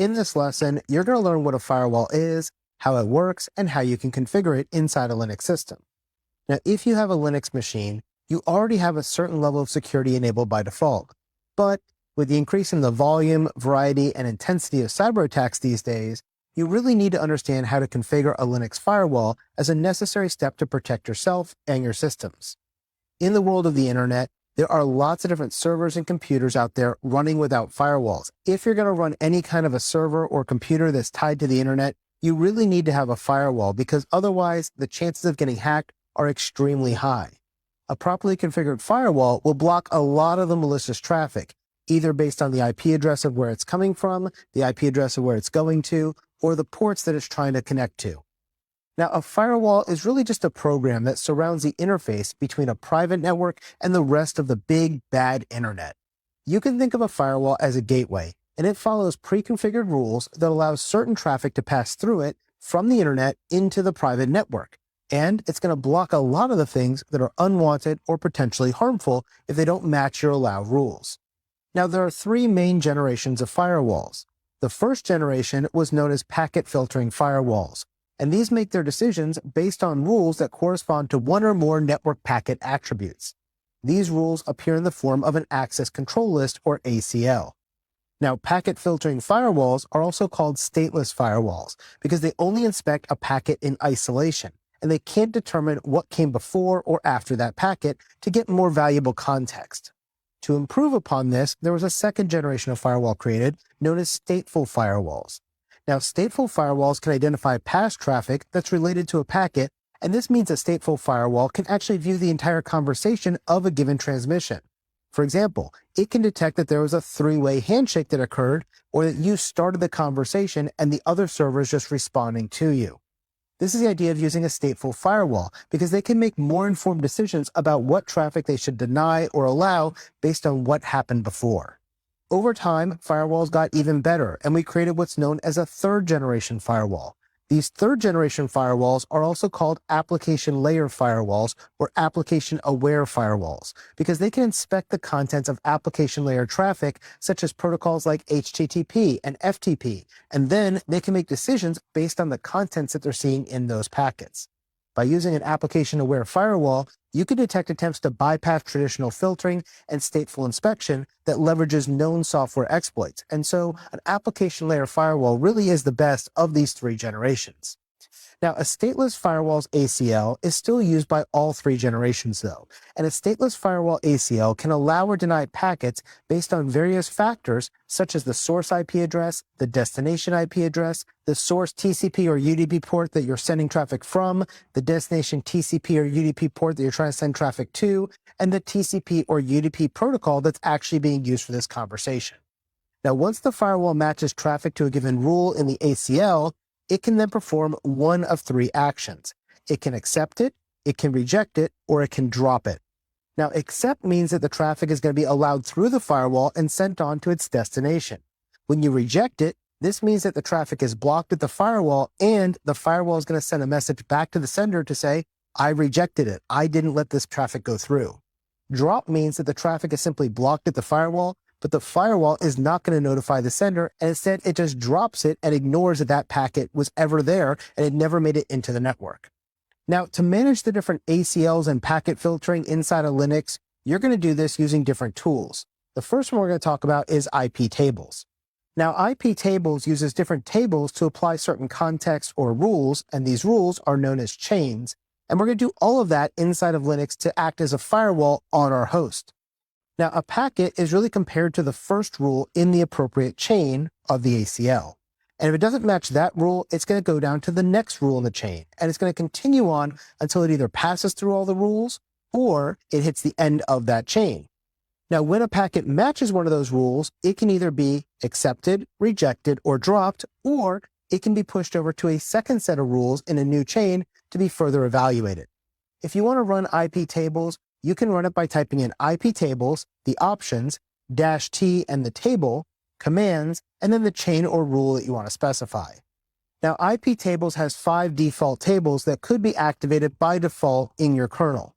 In this lesson, you're going to learn what a firewall is, how it works, and how you can configure it inside a Linux system. Now, if you have a Linux machine, you already have a certain level of security enabled by default. But with the increase in the volume, variety, and intensity of cyber attacks these days, you really need to understand how to configure a Linux firewall as a necessary step to protect yourself and your systems. In the world of the internet, there are lots of different servers and computers out there running without firewalls. If you're going to run any kind of a server or computer that's tied to the internet, you really need to have a firewall because otherwise the chances of getting hacked are extremely high. A properly configured firewall will block a lot of the malicious traffic, either based on the IP address of where it's coming from, the IP address of where it's going to, or the ports that it's trying to connect to. Now, a firewall is really just a program that surrounds the interface between a private network and the rest of the big, bad internet. You can think of a firewall as a gateway, and it follows pre-configured rules that allow certain traffic to pass through it from the internet into the private network. And it's going to block a lot of the things that are unwanted or potentially harmful if they don't match your allowed rules. Now, there are three main generations of firewalls. The first generation was known as packet filtering firewalls, and these make their decisions based on rules that correspond to one or more network packet attributes. These rules appear in the form of an access control list, or ACL. Now, packet filtering firewalls are also called stateless firewalls because they only inspect a packet in isolation, and they can't determine what came before or after that packet to get more valuable context. To improve upon this, there was a second generation of firewall created known as stateful firewalls. Now, stateful firewalls can identify past traffic that's related to a packet, and this means a stateful firewall can actually view the entire conversation of a given transmission. For example, it can detect that there was a three-way handshake that occurred, or that you started the conversation and the other server is just responding to you. This is the idea of using a stateful firewall because they can make more informed decisions about what traffic they should deny or allow based on what happened before. Over time, firewalls got even better, and we created what's known as a third-generation firewall. These third-generation firewalls are also called application layer firewalls or application-aware firewalls because they can inspect the contents of application layer traffic, such as protocols like HTTP and FTP, and then they can make decisions based on the contents that they're seeing in those packets. By using an application-aware firewall, you can detect attempts to bypass traditional filtering and stateful inspection that leverages known software exploits. And so an application layer firewall really is the best of these three generations. Now, a stateless firewall's ACL is still used by all three generations, though, and a stateless firewall ACL can allow or deny packets based on various factors such as the source IP address, the destination IP address, the source TCP or UDP port that you're sending traffic from, the destination TCP or UDP port that you're trying to send traffic to, and the TCP or UDP protocol that's actually being used for this conversation. Now, once the firewall matches traffic to a given rule in the ACL, it can then perform one of three actions. It can accept it, it can reject it, or it can drop it. Now, accept means that the traffic is going to be allowed through the firewall and sent on to its destination. When you reject it, this means that the traffic is blocked at the firewall, and the firewall is going to send a message back to the sender to say, I rejected it. I didn't let this traffic go through. Drop means that the traffic is simply blocked at the firewall, but the firewall is not going to notify the sender, and instead it just drops it and ignores that that packet was ever there and it never made it into the network. Now, to manage the different ACLs and packet filtering inside of Linux, you're going to do this using different tools. The first one we're going to talk about is IP tables. Now, IP tables uses different tables to apply certain context or rules, and these rules are known as chains, and we're going to do all of that inside of Linux to act as a firewall on our host. Now, a packet is really compared to the first rule in the appropriate chain of the ACL. And if it doesn't match that rule, it's going to go down to the next rule in the chain. And it's going to continue on until it either passes through all the rules or it hits the end of that chain. Now, when a packet matches one of those rules, it can either be accepted, rejected, or dropped, or it can be pushed over to a second set of rules in a new chain to be further evaluated. If you want to run IP tables, you can run it by typing in IP tables, the options, -T and the table, commands, and then the chain or rule that you want to specify. Now, IP tables has 5 default tables that could be activated by default in your kernel.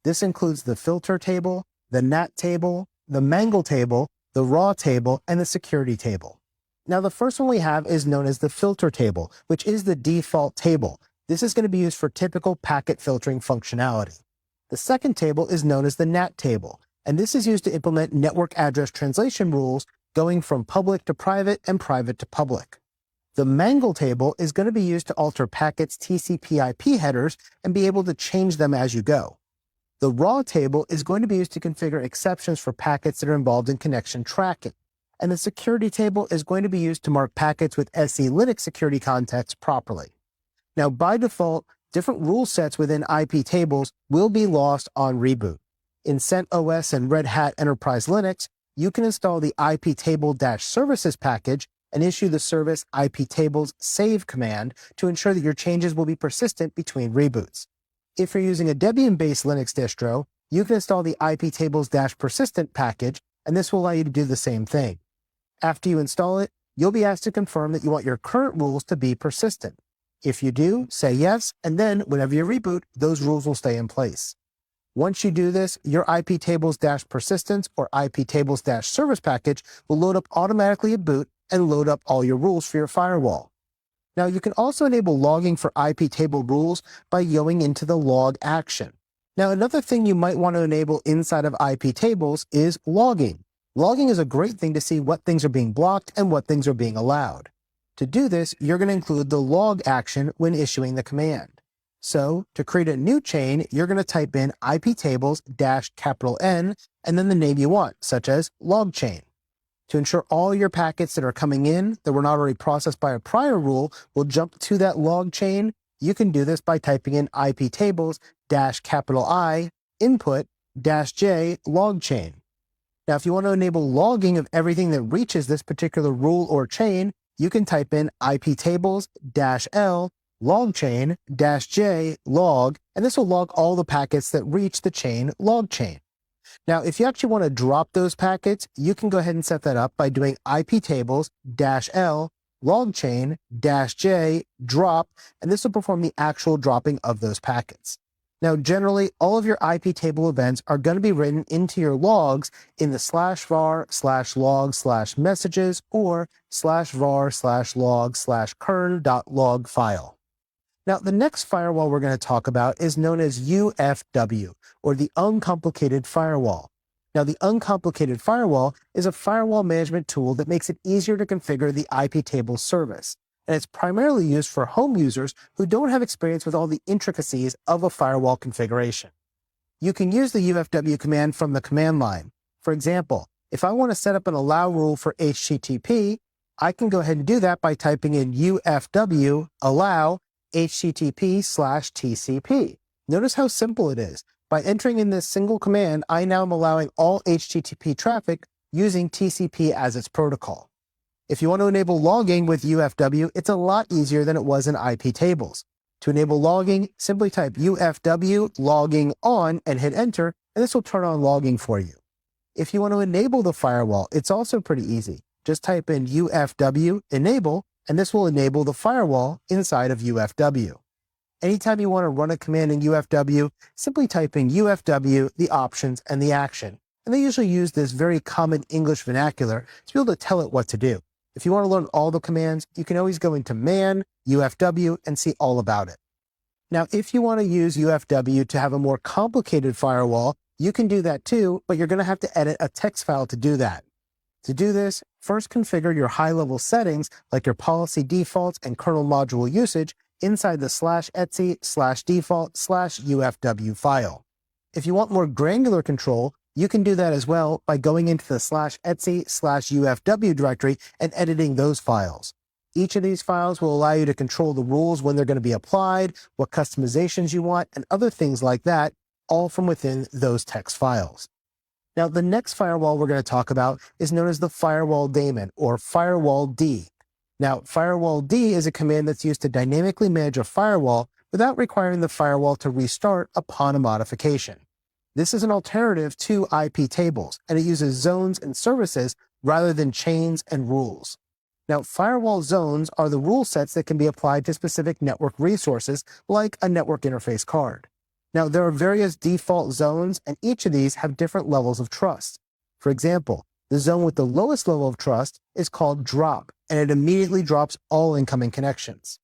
This includes the filter table, the NAT table, the mangle table, the raw table, and the security table. Now, the first one we have is known as the filter table, which is the default table. This is going to be used for typical packet filtering functionality. The second table is known as the NAT table, and this is used to implement network address translation rules going from public to private and private to public. The mangle table is going to be used to alter packets' TCP/IP headers and be able to change them as you go. The raw table is going to be used to configure exceptions for packets that are involved in connection tracking. And the security table is going to be used to mark packets with SE Linux security context properly. Now, by default, different rule sets within IP tables will be lost on reboot. In CentOS and Red Hat Enterprise Linux, you can install the iptable-services package and issue the service iptables save command to ensure that your changes will be persistent between reboots. If you're using a Debian-based Linux distro, you can install the iptables-persistent package, and this will allow you to do the same thing. After you install it, you'll be asked to confirm that you want your current rules to be persistent. If you do, say yes, and then whenever you reboot, those rules will stay in place. Once you do this, your iptables-persistence or iptables-service package will load up automatically at boot and load up all your rules for your firewall. Now, you can also enable logging for IP table rules by going into the log action. Now, another thing you might want to enable inside of IP tables is logging. Logging is a great thing to see what things are being blocked and what things are being allowed. To do this, you're going to include the log action when issuing the command. So, to create a new chain, you're going to type in iptables-N and then the name you want, such as log chain. To ensure all your packets that are coming in that were not already processed by a prior rule will jump to that log chain, you can do this by typing in iptables-I input-J log chain. Now, if you want to enable logging of everything that reaches this particular rule or chain, you can type in iptables-L logchain-J log, and this will log all the packets that reach the chain log chain. Now, if you actually want to drop those packets, you can go ahead and set that up by doing iptables-L logchain-J drop, and this will perform the actual dropping of those packets. Now, generally, all of your IP table events are going to be written into your logs in the /var/log/messages or /var/log/kern.log file. Now, the next firewall we're going to talk about is known as UFW, or the Uncomplicated Firewall. Now, the Uncomplicated Firewall is a firewall management tool that makes it easier to configure the IP table service. And it's primarily used for home users who don't have experience with all the intricacies of a firewall configuration. You can use the UFW command from the command line. For example, if I want to set up an allow rule for HTTP, I can go ahead and do that by typing in UFW allow HTTP/TCP. Notice how simple it is. By entering in this single command, I now am allowing all HTTP traffic using TCP as its protocol. If you want to enable logging with UFW, it's a lot easier than it was in IP tables. To enable logging, simply type UFW logging on and hit enter, and this will turn on logging for you. If you want to enable the firewall, it's also pretty easy. Just type in UFW enable, and this will enable the firewall inside of UFW. Anytime you want to run a command in UFW, simply type in UFW, the options, and the action. And they usually use this very common English vernacular to be able to tell it what to do. If you want to learn all the commands, you can always go into man, UFW, and see all about it. Now, if you want to use UFW to have a more complicated firewall, you can do that too, but you're going to have to edit a text file to do that. To do this, first configure your high-level settings like your policy defaults and kernel module usage inside the /etc/default/UFW file. If you want more granular control, you can do that as well by going into the /etc/UFW directory and editing those files. Each of these files will allow you to control the rules when they're going to be applied, what customizations you want, and other things like that, all from within those text files. Now, the next firewall we're going to talk about is known as the firewall daemon, or firewall D. Now, firewall D is a command that's used to dynamically manage a firewall without requiring the firewall to restart upon a modification. This is an alternative to IP tables, and it uses zones and services rather than chains and rules. Now, firewall zones are the rule sets that can be applied to specific network resources, like a network interface card. Now, there are various default zones, and each of these have different levels of trust. For example, the zone with the lowest level of trust is called drop, and it immediately drops all incoming connections.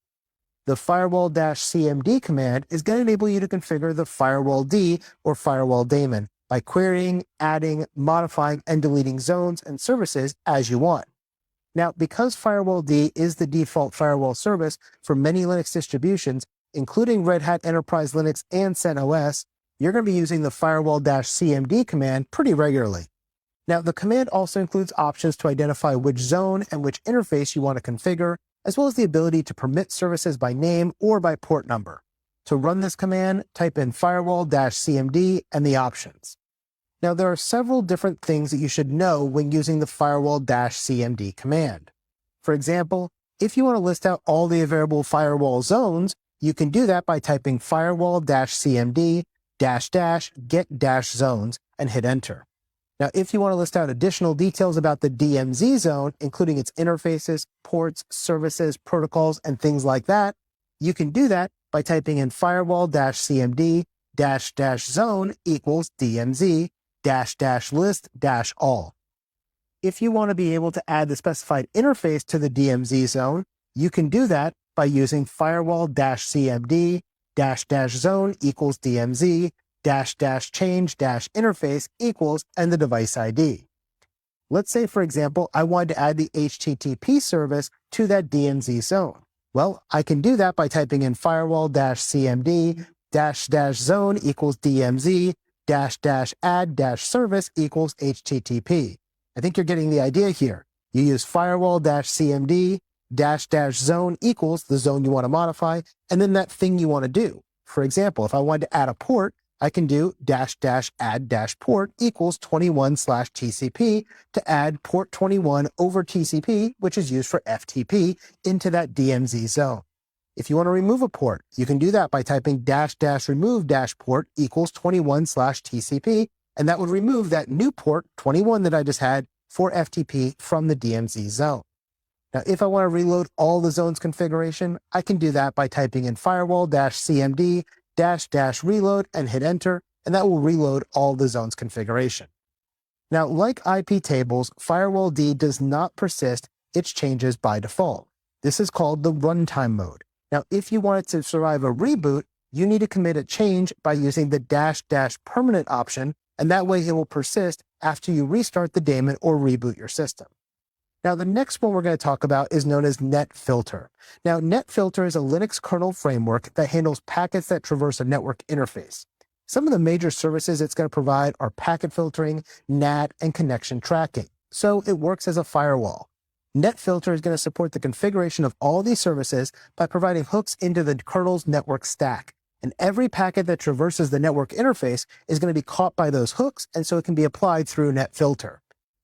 The firewall-cmd command is going to enable you to configure the firewall D or firewall daemon by querying, adding, modifying, and deleting zones and services as you want. Now, because Firewall D is the default firewall service for many Linux distributions, including Red Hat Enterprise Linux and CentOS, you're going to be using the firewall-cmd command pretty regularly. Now, the command also includes options to identify which zone and which interface you want to configure, as well as the ability to permit services by name or by port number. To run this command, type in firewall-cmd and the options. Now, there are several different things that you should know when using the firewall-cmd command. For example, if you want to list out all the available firewall zones, you can do that by typing firewall-cmd --get-zones and hit enter. Now, if you want to list out additional details about the DMZ zone, including its interfaces, ports, services, protocols, and things like that, you can do that by typing in firewall-cmd --zone equals DMZ --list -all. If you want to be able to add the specified interface to the DMZ zone, you can do that by using firewall-cmd --zone equals DMZ --change -interface equals and the device ID. Let's say, for example, I wanted to add the HTTP service to that DMZ zone. Well, I can do that by typing in firewall-cmd --zone equals DMZ --add -service equals HTTP. I think you're getting the idea here. You use firewall-cmd --zone equals the zone you want to modify, and then that thing you want to do. For example, if I wanted to add a port, I can do --add-port equals 21/TCP to add port 21 over TCP, which is used for FTP, into that DMZ zone. If you want to remove a port, you can do that by typing --remove-port equals 21/TCP, and that would remove that new port 21 that I just had for FTP from the DMZ zone. Now, if I want to reload all the zones configuration, I can do that by typing in firewall-cmd --reload and hit enter, and that will reload all the zones configuration. Now, like IP tables, Firewall D does not persist its changes by default. This is called the runtime mode. Now, if you want it to survive a reboot, you need to commit a change by using the --permanent option, and that way it will persist after you restart the daemon or reboot your system. Now, the next one we're going to talk about is known as NetFilter. Now, NetFilter is a Linux kernel framework that handles packets that traverse a network interface. Some of the major services it's going to provide are packet filtering, NAT, and connection tracking. So it works as a firewall. NetFilter is going to support the configuration of all these services by providing hooks into the kernel's network stack. And every packet that traverses the network interface is going to be caught by those hooks, and so it can be applied through NetFilter.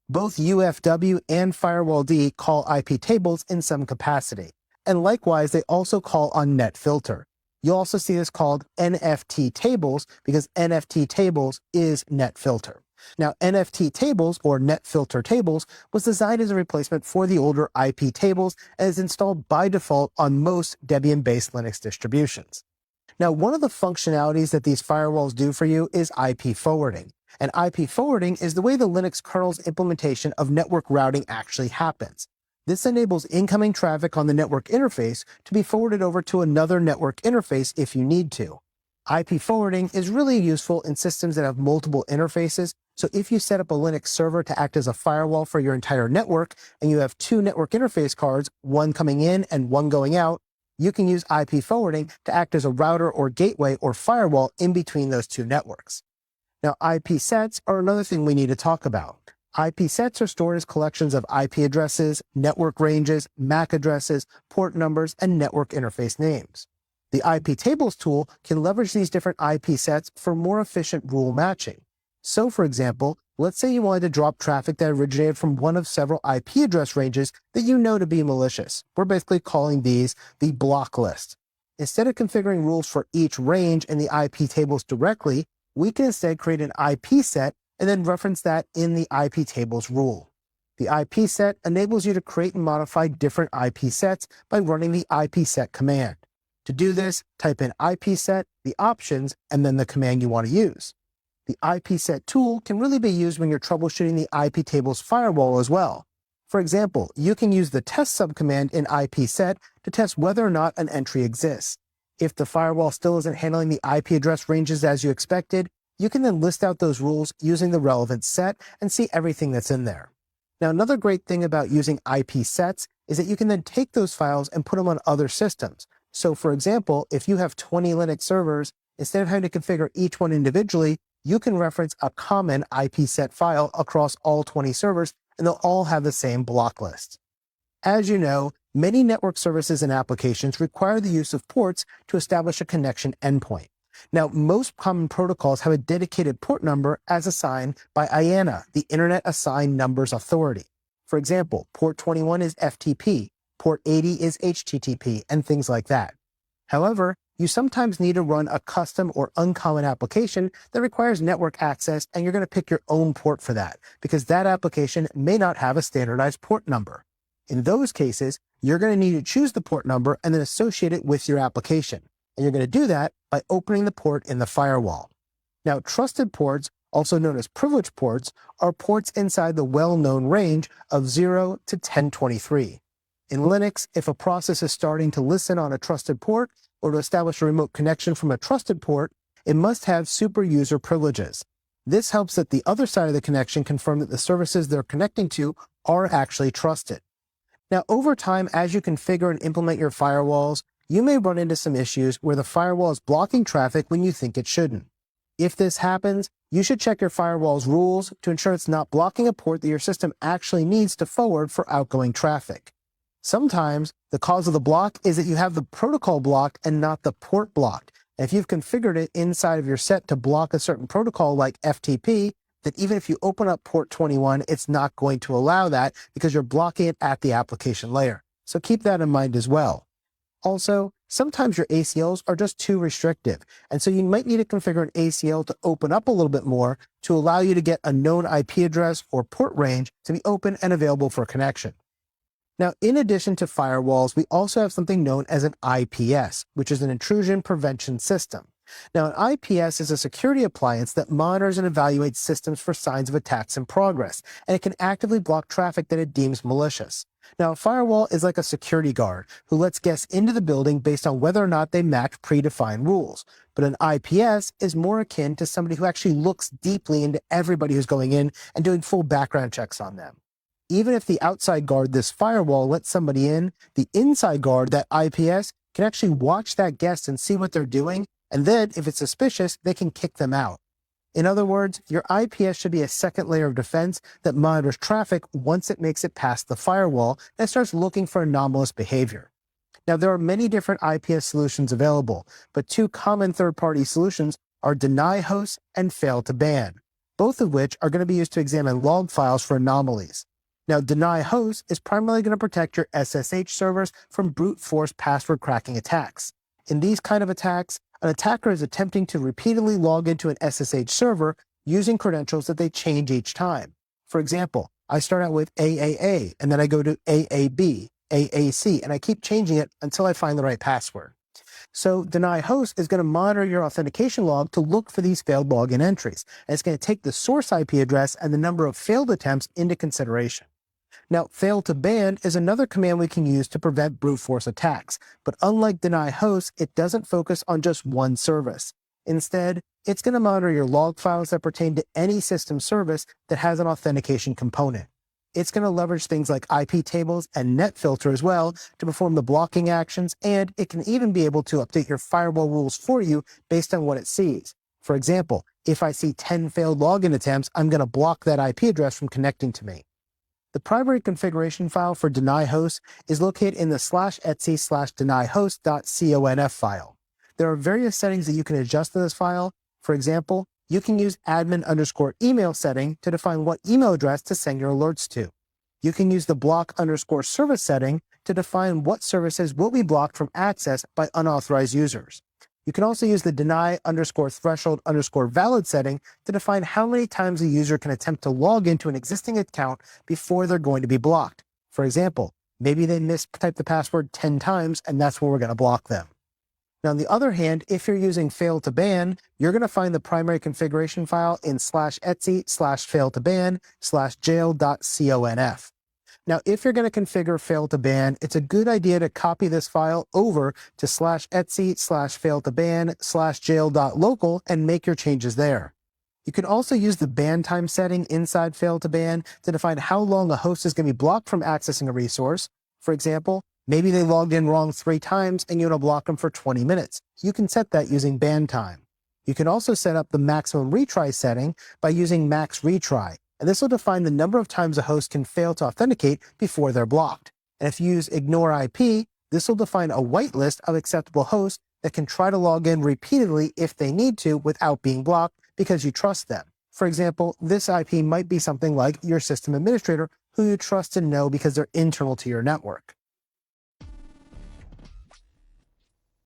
Both UFW and Firewall D call IP tables in some capacity. And likewise, they also call on NetFilter. You'll also see this called NFT tables because NFT tables is NetFilter. Now, NFT tables, or NetFilter tables, was designed as a replacement for the older IP tables and is installed by default on most Debian-based Linux distributions. Now, one of the functionalities that these firewalls do for you is IP forwarding. And IP forwarding is the way the Linux kernel's implementation of network routing actually happens. This enables incoming traffic on the network interface to be forwarded over to another network interface if you need to. IP forwarding is really useful in systems that have multiple interfaces, so if you set up a Linux server to act as a firewall for your entire network, and you have two network interface cards, one coming in and one going out, you can use IP forwarding to act as a router or gateway or firewall in between those two networks. Now, IP sets are another thing we need to talk about. IP sets are stored as collections of IP addresses, network ranges, MAC addresses, port numbers, and network interface names. The IP tables tool can leverage these different IP sets for more efficient rule matching. So, for example, let's say you wanted to drop traffic that originated from one of several IP address ranges that you know to be malicious. We're basically calling these the block list. Instead of configuring rules for each range in the IP tables directly, we can instead create an IP set and then reference that in the IP tables rule. The IP set enables you to create and modify different IP sets by running the IP set command. To do this, type in IP set, the options, and then the command you want to use. The IP set tool can really be used when you're troubleshooting the IP tables firewall as well. For example, you can use the test subcommand in ipset to test whether or not an entry exists. If the firewall still isn't handling the IP address ranges as you expected, you can then list out those rules using the relevant set and see everything that's in there. Now, another great thing about using IP sets is that you can then take those files and put them on other systems. So for example, if you have 20 Linux servers, instead of having to configure each one individually, you can reference a common IP set file across all 20 servers, and they'll all have the same block list. As you know, many network services and applications require the use of ports to establish a connection endpoint. Now, most common protocols have a dedicated port number as assigned by IANA, the Internet Assigned Numbers Authority. For example, port 21 is FTP, port 80 is HTTP, and things like that. However, you sometimes need to run a custom or uncommon application that requires network access, and you're going to pick your own port for that, because that application may not have a standardized port number. In those cases, you're going to need to choose the port number and then associate it with your application. And you're going to do that by opening the port in the firewall. Now, trusted ports, also known as privileged ports, are ports inside the well-known range of 0 to 1023. In Linux, if a process is starting to listen on a trusted port or to establish a remote connection from a trusted port, it must have super user privileges. This helps that the other side of the connection confirm that the services they're connecting to are actually trusted. Now, over time, as you configure and implement your firewalls, you may run into some issues where the firewall is blocking traffic when you think it shouldn't. If this happens, you should check your firewall's rules to ensure it's not blocking a port that your system actually needs to forward for outgoing traffic. Sometimes, the cause of the block is that you have the protocol blocked and not the port blocked. And if you've configured it inside of your set to block a certain protocol like FTP, that even if you open up port 21, it's not going to allow that because you're blocking it at the application layer. So keep that in mind as well. Also, sometimes your ACLs are just too restrictive, and so you might need to configure an ACL to open up a little bit more to allow you to get a known IP address or port range to be open and available for connection. Now, in addition to firewalls, we also have something known as an IPS, which is an intrusion prevention system. Now, an IPS is a security appliance that monitors and evaluates systems for signs of attacks in progress, and it can actively block traffic that it deems malicious. Now, a firewall is like a security guard who lets guests into the building based on whether or not they match predefined rules. But an IPS is more akin to somebody who actually looks deeply into everybody who's going in and doing full background checks on them. Even if the outside guard, this firewall, lets somebody in, the inside guard, that IPS, can actually watch that guest and see what they're doing, and then, if it's suspicious, they can kick them out. In other words, your IPS should be a second layer of defense that monitors traffic once it makes it past the firewall and starts looking for anomalous behavior. Now, there are many different IPS solutions available, but two common third-party solutions are deny host and fail to ban, both of which are going to be used to examine log files for anomalies. Now, deny host is primarily going to protect your SSH servers from brute force password cracking attacks. In these kind of attacks, an attacker is attempting to repeatedly log into an SSH server using credentials that they change each time. For example, I start out with AAA, and then I go to AAB, AAC, and I keep changing it until I find the right password. So deny host is going to monitor your authentication log to look for these failed login entries, and it's going to take the source IP address and the number of failed attempts into consideration. Now, fail to ban is another command we can use to prevent brute force attacks, but unlike deny host, it doesn't focus on just one service. Instead, it's going to monitor your log files that pertain to any system service that has an authentication component. It's going to leverage things like IP tables and net filter as well to perform the blocking actions, and it can even be able to update your firewall rules for you based on what it sees. For example, if I see 10 failed login attempts, I'm going to block that IP address from connecting to me. The primary configuration file for deny host is located in the /etc/denyhost.conf file. There are various settings that you can adjust in this file. For example, you can use admin_email setting to define what email address to send your alerts to. You can use the block_service setting to define what services will be blocked from access by unauthorized users. You can also use the deny_threshold_valid setting to define how many times a user can attempt to log into an existing account before they're going to be blocked. For example, maybe they mistyped the password 10 times, and that's when we're going to block them. Now, on the other hand, if you're using fail to ban, you're going to find the primary configuration file in /etc/failtoban/jail.conf. Now, if you're going to configure fail to ban, it's a good idea to copy this file over to /etc/fail-to-ban/jail.local and make your changes there. You can also use the ban time setting inside fail to ban to define how long a host is going to be blocked from accessing a resource. For example, maybe they logged in wrong 3 times and you want to block them for 20 minutes. You can set that using ban time. You can also set up the maximum retry setting by using max retry, and this will define the number of times a host can fail to authenticate before they're blocked. And if you use ignore IP, this will define a whitelist of acceptable hosts that can try to log in repeatedly if they need to without being blocked because you trust them. For example, this IP might be something like your system administrator who you trust and know because they're internal to your network.